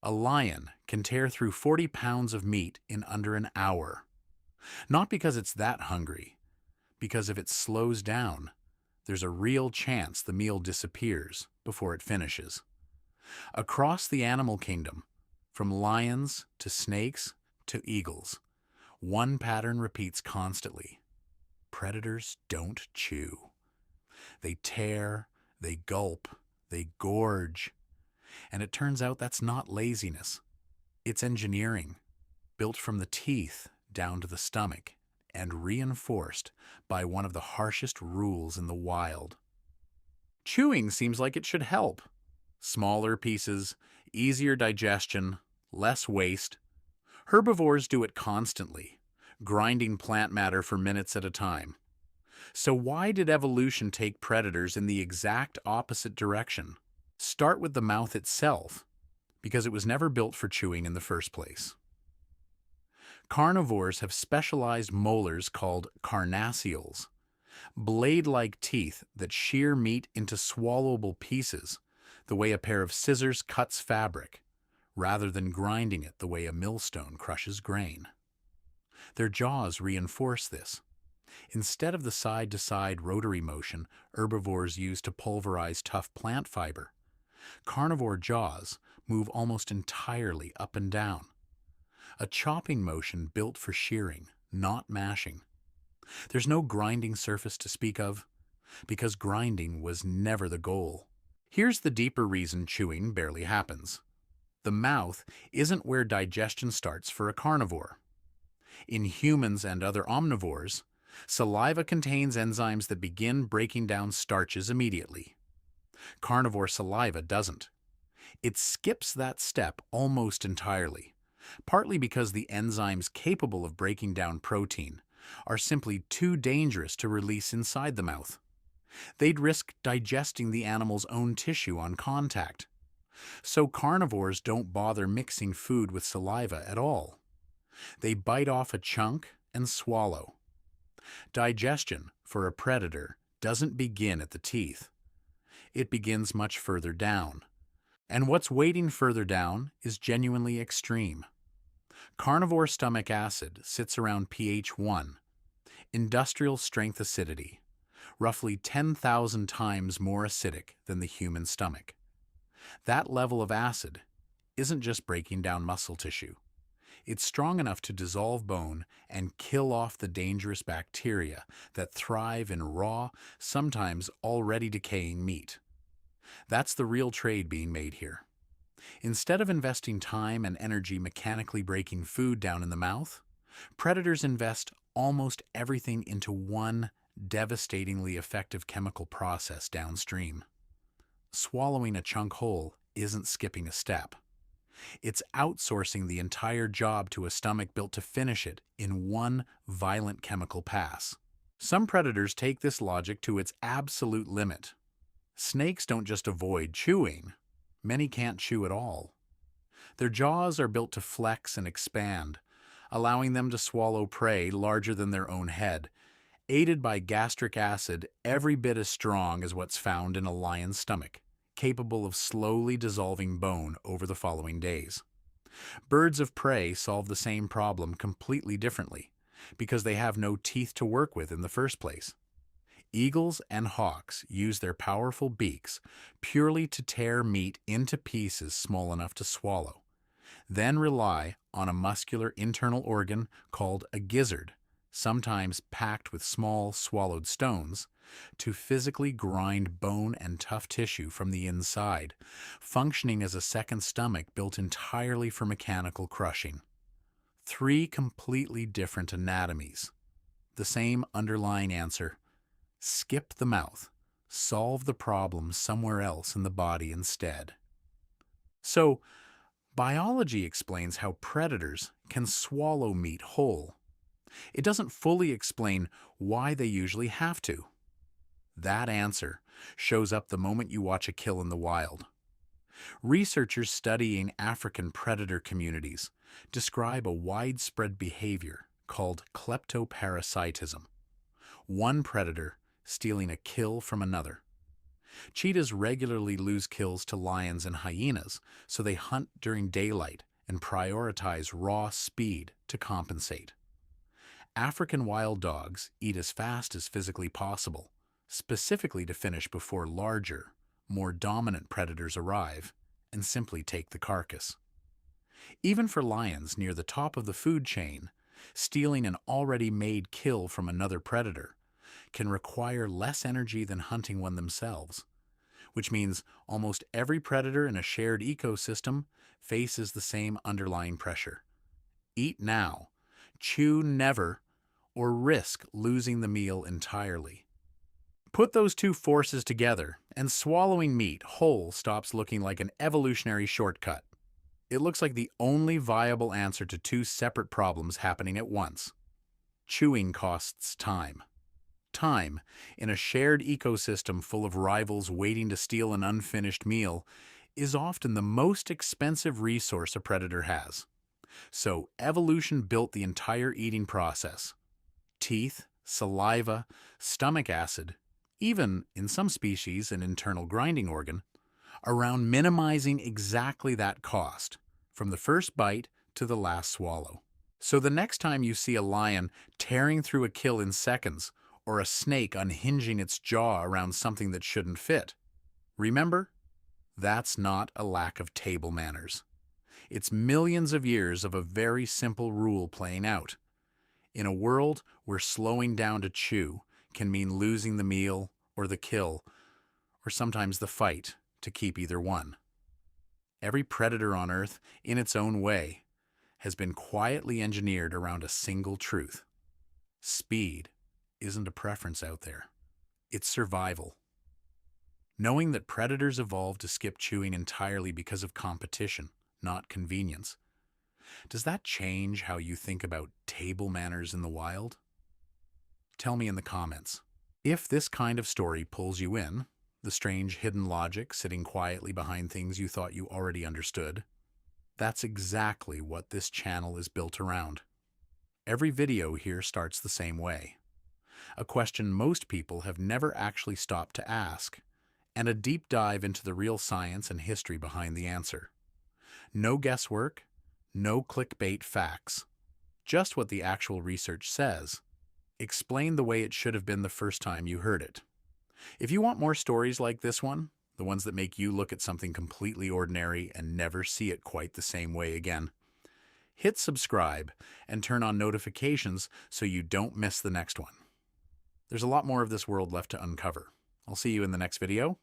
A lion can tear through 40 pounds of meat in under an hour. Not because it's that hungry, because if it slows down, there's a real chance the meal disappears before it finishes. Across the animal kingdom, from lions to snakes to eagles, one pattern repeats constantly. Predators don't chew. They tear, they gulp, they gorge. And it turns out that's not laziness. It's engineering, built from the teeth down to the stomach and reinforced by one of the harshest rules in the wild. Chewing seems like it should help. Smaller pieces, easier digestion, less waste. Herbivores do it constantly, grinding plant matter for minutes at a time. So why did evolution take predators in the exact opposite direction? Start with the mouth itself, because it was never built for chewing in the first place. Carnivores have specialized molars called carnassials, blade-like teeth that shear meat into swallowable pieces, the way a pair of scissors cuts fabric, rather than grinding it the way a millstone crushes grain. Their jaws reinforce this. Instead of the side-to-side rotary motion herbivores use to pulverize tough plant fiber, carnivore jaws move almost entirely up and down. A chopping motion built for shearing, not mashing. There's no grinding surface to speak of, because grinding was never the goal. Here's the deeper reason chewing barely happens. The mouth isn't where digestion starts for a carnivore. In humans and other omnivores, saliva contains enzymes that begin breaking down starches immediately. Carnivore saliva doesn't. It skips that step almost entirely, partly because the enzymes capable of breaking down protein are simply too dangerous to release inside the mouth. They'd risk digesting the animal's own tissue on contact. So carnivores don't bother mixing food with saliva at all. They bite off a chunk and swallow. Digestion, for a predator, doesn't begin at the teeth. It begins much further down. And what's waiting further down is genuinely extreme. Carnivore stomach acid sits around pH 1, industrial strength acidity, roughly 10,000 times more acidic than the human stomach. That level of acid isn't just breaking down muscle tissue. It's strong enough to dissolve bone and kill off the dangerous bacteria that thrive in raw, sometimes already decaying meat. That's the real trade being made here. Instead of investing time and energy mechanically breaking food down in the mouth, predators invest almost everything into one devastatingly effective chemical process downstream. Swallowing a chunk whole isn't skipping a step. It's outsourcing the entire job to a stomach built to finish it in one violent chemical pass. Some predators take this logic to its absolute limit. Snakes don't just avoid chewing. Many can't chew at all. Their jaws are built to flex and expand, allowing them to swallow prey larger than their own head, aided by gastric acid every bit as strong as what's found in a lion's stomach, capable of slowly dissolving bone over the following days. Birds of prey solve the same problem completely differently, because they have no teeth to work with in the first place. Eagles and hawks use their powerful beaks purely to tear meat into pieces small enough to swallow, then rely on a muscular internal organ called a gizzard, sometimes packed with small swallowed stones, to physically grind bone and tough tissue from the inside, functioning as a second stomach built entirely for mechanical crushing. Three completely different anatomies. The same underlying answer: skip the mouth, solve the problem somewhere else in the body instead. So, biology explains how predators can swallow meat whole. It doesn't fully explain why they usually have to. That answer shows up the moment you watch a kill in the wild. Researchers studying African predator communities describe a widespread behavior called Kleptoparasitism. One predator stealing a kill from another. Cheetahs regularly lose kills to lions and hyenas, so they hunt during daylight and prioritize raw speed to compensate. African wild dogs eat as fast as physically possible, specifically to finish before larger, more dominant predators arrive and simply take the carcass. Even for lions near the top of the food chain, stealing an already made kill from another predator can require less energy than hunting one themselves, which means almost every predator in a shared ecosystem faces the same underlying pressure. Eat now, chew never, or risk losing the meal entirely. Put those two forces together, and swallowing meat whole stops looking like an evolutionary shortcut. It looks like the only viable answer to two separate problems happening at once. Chewing costs time. Time, in a shared ecosystem full of rivals waiting to steal an unfinished meal, is often the most expensive resource a predator has. So evolution built the entire eating process. Teeth, saliva, stomach acid, even, in some species, an internal grinding organ, around minimizing exactly that cost, from the first bite to the last swallow. So the next time you see a lion tearing through a kill in seconds, or a snake unhinging its jaw around something that shouldn't fit, remember, that's not a lack of table manners. It's millions of years of a very simple rule playing out. In a world where slowing down to chew can mean losing the meal or the kill, or sometimes the fight to keep either one. Every predator on Earth, in its own way, has been quietly engineered around a single truth. Speed isn't a preference out there. It's survival. Knowing that predators evolved to skip chewing entirely because of competition, not convenience, does that change how you think about table manners in the wild? Tell me in the comments. If this kind of story pulls you in, the strange hidden logic sitting quietly behind things you thought you already understood, that's exactly what this channel is built around. Every video here starts the same way. A question most people have never actually stopped to ask, and a deep dive into the real science and history behind the answer. No guesswork, no clickbait facts, just what the actual research says, explained the way it should have been the first time you heard it. If you want more stories like this one, the ones that make you look at something completely ordinary and never see it quite the same way again, hit subscribe and turn on notifications so you don't miss the next one. There's a lot more of this world left to uncover. I'll see you in the next video.